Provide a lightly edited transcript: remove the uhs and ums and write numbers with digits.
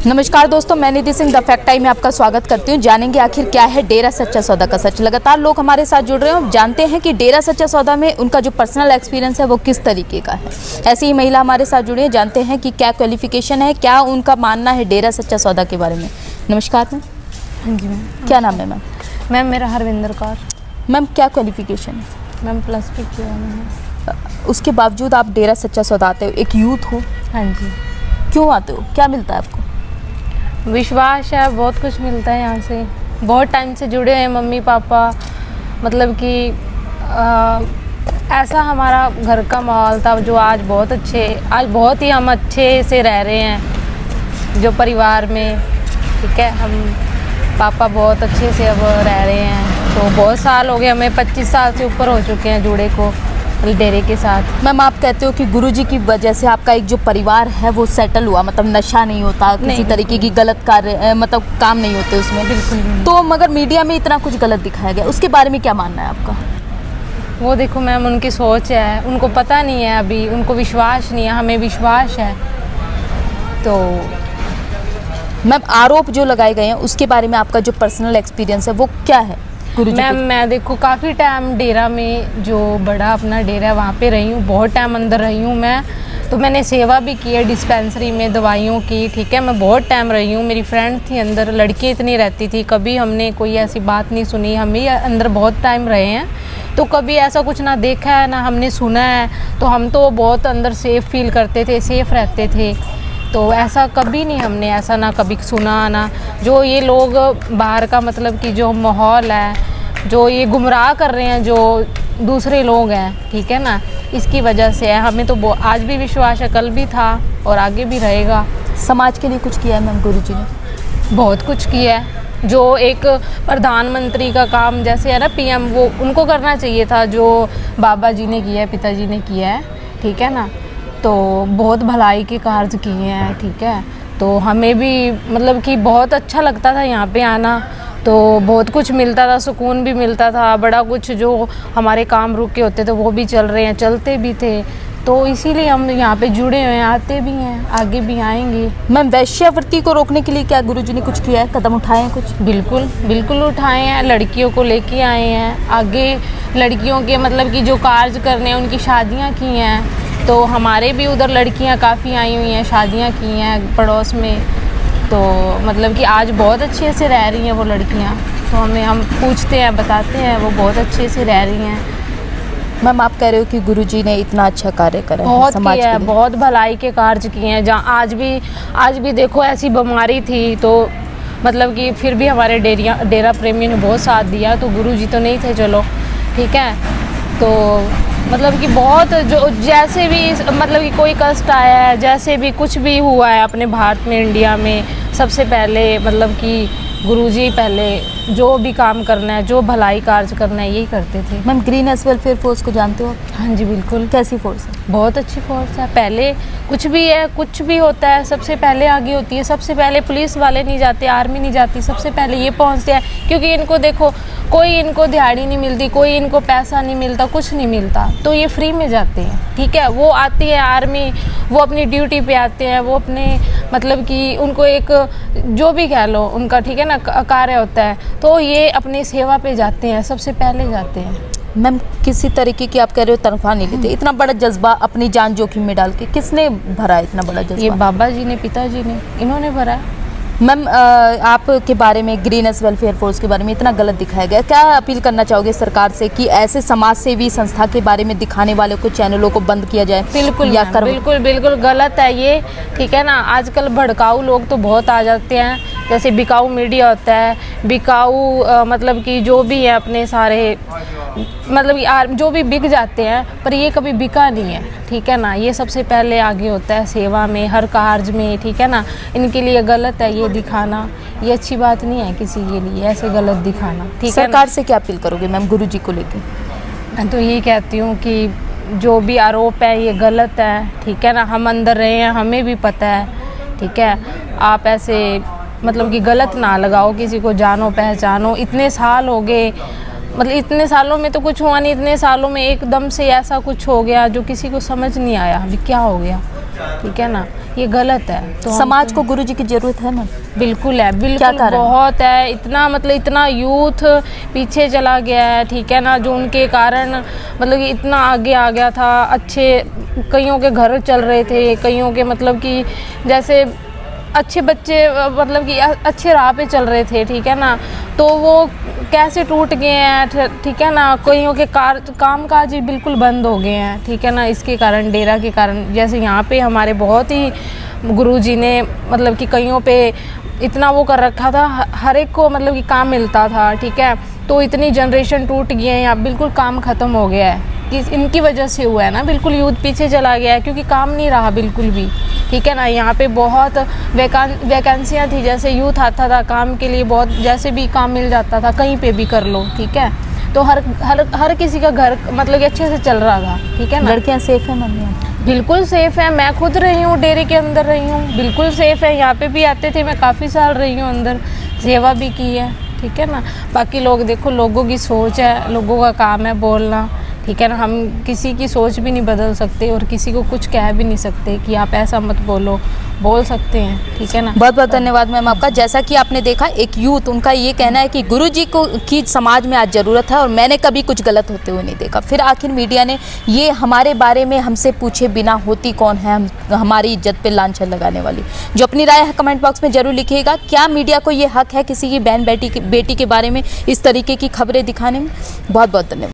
नमस्कार दोस्तों, मैं निधि सिंह द फैक्ट टाइम में आपका स्वागत करती हूँ। जानेंगे आखिर क्या है डेरा सच्चा सौदा का सच। लगातार लोग हमारे साथ जुड़ रहे हैं, जानते हैं कि डेरा सच्चा सौदा में उनका जो पर्सनल एक्सपीरियंस है वो किस तरीके का है। ऐसी ही महिला हमारे साथ जुड़ी है, जानते हैं कि क्या क्वालिफिकेशन है, क्या उनका मानना है डेरा सच्चा सौदा के बारे में। नमस्कार मैम। हाँ जी मैम। क्या नाम है मैम? मैम मेरा हरविंदर कौर। मैम क्या क्वालिफिकेशन है? मैम +2 किया मैंने। उसके बावजूद आप डेरा सच्चा सौदा आते हो, एक यूथ हो, हाँ जी। क्यों आते हो, क्या मिलता है आपको? विश्वास है, बहुत कुछ मिलता है यहाँ से। बहुत टाइम से जुड़े हैं मम्मी पापा, मतलब कि ऐसा हमारा घर का माहौल था जो आज बहुत ही हम अच्छे से रह रहे हैं जो परिवार में। ठीक है, हम पापा बहुत अच्छे से अब रह रहे हैं। तो बहुत साल हो गए, हमें 25 साल से ऊपर हो चुके हैं जुड़े को डेरे के साथ। मैम आप कहते हो कि गुरुजी की वजह से आपका एक जो परिवार है वो सेटल हुआ, मतलब नशा नहीं होता, किसी तरीके की गलत कार्य मतलब काम नहीं होते उसमें। बिल्कुल। तो मगर मीडिया में इतना कुछ गलत दिखाया गया, उसके बारे में क्या मानना है आपका? वो देखो मैम, उनकी सोच है, उनको पता नहीं है, अभी उनको विश्वास नहीं है, हमें विश्वास है। तो मैम आरोप जो लगाए गए हैं उसके बारे में आपका जो पर्सनल एक्सपीरियंस है वो क्या है? मैम मैं देखो काफ़ी टाइम डेरा में, जो बड़ा अपना डेरा है वहाँ पे रही हूँ, बहुत टाइम अंदर रही हूँ मैं। तो मैंने सेवा भी की है डिस्पेंसरी में दवाइयों की। ठीक है, मैं बहुत टाइम रही हूँ। मेरी फ्रेंड थी अंदर, लड़कियाँ इतनी रहती थी, कभी हमने कोई ऐसी बात नहीं सुनी। हम भी अंदर बहुत टाइम रहे हैं, तो कभी ऐसा कुछ ना देखा है ना हमने सुना है। तो हम तो बहुत अंदर सेफ़ फील करते थे, सेफ़ रहते थे। तो ऐसा कभी नहीं, हमने ऐसा ना कभी सुना ना। जो ये लोग बाहर का मतलब कि जो माहौल है, जो ये गुमराह कर रहे हैं जो दूसरे लोग हैं, ठीक है ना, इसकी वजह से है। हमें तो आज भी विश्वास है, कल भी था और आगे भी रहेगा। समाज के लिए कुछ किया है मैम गुरुजी ने? बहुत कुछ किया है। जो एक प्रधानमंत्री का काम जैसे है ना PM, वो उनको करना चाहिए था जो बाबा जी ने किया है, पिताजी ने किया है। ठीक है ना, तो बहुत भलाई के कार्य किए हैं। ठीक है, तो हमें भी मतलब कि बहुत अच्छा लगता था यहाँ पे आना। तो बहुत कुछ मिलता था, सुकून भी मिलता था, बड़ा कुछ जो हमारे काम रुके होते थे वो भी चल रहे हैं, चलते भी थे। तो इसीलिए हम यहाँ पे जुड़े हुए हैं, आते भी हैं, आगे भी आएंगे। मैम वेश्यावृत्ति को रोकने के लिए क्या गुरुजी ने कुछ किया है, कदम उठाए हैं कुछ? बिल्कुल बिल्कुल उठाए हैं, लड़कियों को लेके आए हैं आगे। लड़कियों के मतलब कि जो कार्य करने हैं, उनकी शादियाँ की हैं। तो हमारे भी उधर लड़कियाँ काफ़ी आई हुई हैं, शादियाँ की हैं पड़ोस में। तो मतलब कि आज बहुत अच्छे से रह रही हैं वो लड़कियां। तो हम पूछते हैं, बताते हैं, वो बहुत अच्छे से रह रही हैं। मैम आप कह रहे हो कि गुरुजी ने इतना अच्छा कार्य करा है समाज के लिए, बहुत भलाई के कार्य किए हैं। जहाँ आज भी देखो ऐसी बीमारी थी, तो मतलब कि फिर भी हमारे डेरा प्रेमी ने बहुत साथ दिया। तो गुरुजी तो नहीं थे, चलो ठीक है। तो मतलब कि बहुत जो जैसे भी मतलब कि कोई कष्ट आया है, जैसे भी कुछ भी हुआ है अपने भारत में, इंडिया में, सबसे पहले मतलब कि गुरुजी पहले जो भी काम करना है, जो भलाई कार्य करना है, यही करते थे। Ma'am green S welfare force को जानते हो? हाँ जी बिल्कुल। कैसी फोर्स है? बहुत अच्छी फोर्स है। पहले कुछ भी है, कुछ भी होता है, सबसे पहले आगे होती है। सबसे पहले पुलिस वाले नहीं जाते, आर्मी नहीं जाती, सबसे पहले ये पहुंचते हैं। क्योंकि इनको देखो, कोई इनको दिहाड़ी नहीं मिलती, कोई इनको पैसा नहीं मिलता, कुछ नहीं मिलता, तो ये फ्री में जाते हैं। ठीक है, वो आती है आर्मी, वो अपनी ड्यूटी पे आते हैं, वो अपने मतलब कि उनको एक जो भी कह लो उनका, ठीक है ना, कार्य होता है, तो ये अपनी सेवा पे जाते हैं, सबसे पहले जाते हैं। मैम किसी तरीके की आप कह रहे हो तनख्वाह नहीं लेते, इतना बड़ा जज्बा अपनी जान जोखिम में डाल के किसने भरा है इतना बड़ा जज्बा? ये बाबा जी ने, पिताजी ने, इन्होंने भरा है। मैम आपके बारे में, ग्रीन एस वेलफेयर फोर्स के बारे में इतना गलत दिखाया गया, क्या अपील करना चाहोगे सरकार से कि ऐसे समाज सेवी संस्था के बारे में दिखाने वाले को, चैनलों को बंद किया जाए? बिल्कुल या बिल्कुल गलत है ये। ठीक है ना, आजकल भड़काऊ लोग तो बहुत आ जाते हैं, जैसे बिकाऊ मीडिया होता है, बिकाऊ मतलब कि जो भी है अपने सारे मतलब कि जो भी बिक जाते हैं, पर ये कभी बिका नहीं है। ठीक है ना, ये सबसे पहले आगे होता है सेवा में, हर कार्य में। ठीक है ना, इनके लिए गलत है ये दिखाना, ये अच्छी बात नहीं है किसी के लिए ऐसे गलत दिखाना। ठीक है, सरकार से क्या अपील करोगे मैम गुरुजी को लेकर? मैं तो यही कहती हूँ कि जो भी आरोप है ये गलत है। ठीक है ना, हम अंदर रहे हैं, हमें भी पता है। ठीक है, आप ऐसे मतलब कि गलत ना लगाओ किसी को, जानो पहचानो, इतने साल हो गए, मतलब इतने सालों में तो कुछ हुआ नहीं, इतने सालों में एकदम से ऐसा कुछ हो गया जो किसी को समझ नहीं आया अभी क्या हो गया, ठीक है ना, ये गलत है। तो समाज को गुरुजी की जरूरत है मैम? बिल्कुल है, क्या बिल्कुल कारण? बहुत है, इतना मतलब इतना यूथ पीछे चला गया है, ठीक है ना, जो उनके कारण मतलब कि इतना आगे आ गया था। अच्छे कईयों के घर चल रहे थे, कईयों के मतलब कि जैसे अच्छे बच्चे मतलब कि अच्छे राह पे चल रहे थे, ठीक है ना, तो वो कैसे टूट गए हैं, ठीक है ना, कईयों के काम काज ही बिल्कुल बंद हो गए हैं, ठीक है ना, इसके कारण, डेरा के कारण। जैसे यहाँ पे हमारे बहुत ही गुरुजी ने मतलब कि कईयों पे इतना वो कर रखा था, हर एक को मतलब कि काम मिलता था, ठीक है, तो इतनी जनरेशन टूट गई है, यहाँ बिल्कुल काम ख़त्म हो गया है कि इनकी वजह से हुआ है ना, बिल्कुल यूथ पीछे चला गया है क्योंकि काम नहीं रहा बिल्कुल भी, ठीक है ना। यहाँ पे बहुत वैकेंसियाँ थी, जैसे यूथ आता था काम के लिए, बहुत जैसे भी काम मिल जाता था, कहीं पे भी कर लो, ठीक है, तो हर किसी का घर मतलब कि अच्छे से चल रहा था, ठीक है ना। लड़कियां सेफ है मम्मी? बिल्कुल सेफ़ है, मैं खुद रही हूँ डेरे के अंदर रही हूँ, बिल्कुल सेफ़ है, यहाँ पे भी आते थे, मैं काफ़ी साल रही हूँ अंदर, सेवा भी की है, ठीक है ना। बाकी लोग देखो, लोगों की सोच है, लोगों का काम है बोलना, ठीक है ना, हम किसी की सोच भी नहीं बदल सकते और किसी को कुछ कह भी नहीं सकते कि आप ऐसा मत बोलो, बोल सकते हैं, ठीक है ना। बहुत बहुत धन्यवाद मैम आपका। जैसा कि आपने देखा, एक यूथ, उनका ये कहना है कि गुरुजी को की समाज में आज ज़रूरत है और मैंने कभी कुछ गलत होते हुए नहीं देखा। फिर आखिर मीडिया ने ये हमारे बारे में हमसे पूछे बिना होती कौन है हमारी इज्जत पे लांछन लगाने वाली? जो अपनी राय है कमेंट बॉक्स में जरूर लिखिएगा। क्या मीडिया को ये हक है किसी की बहन बेटी के बारे में इस तरीके की खबरें दिखाने में? बहुत बहुत धन्यवाद।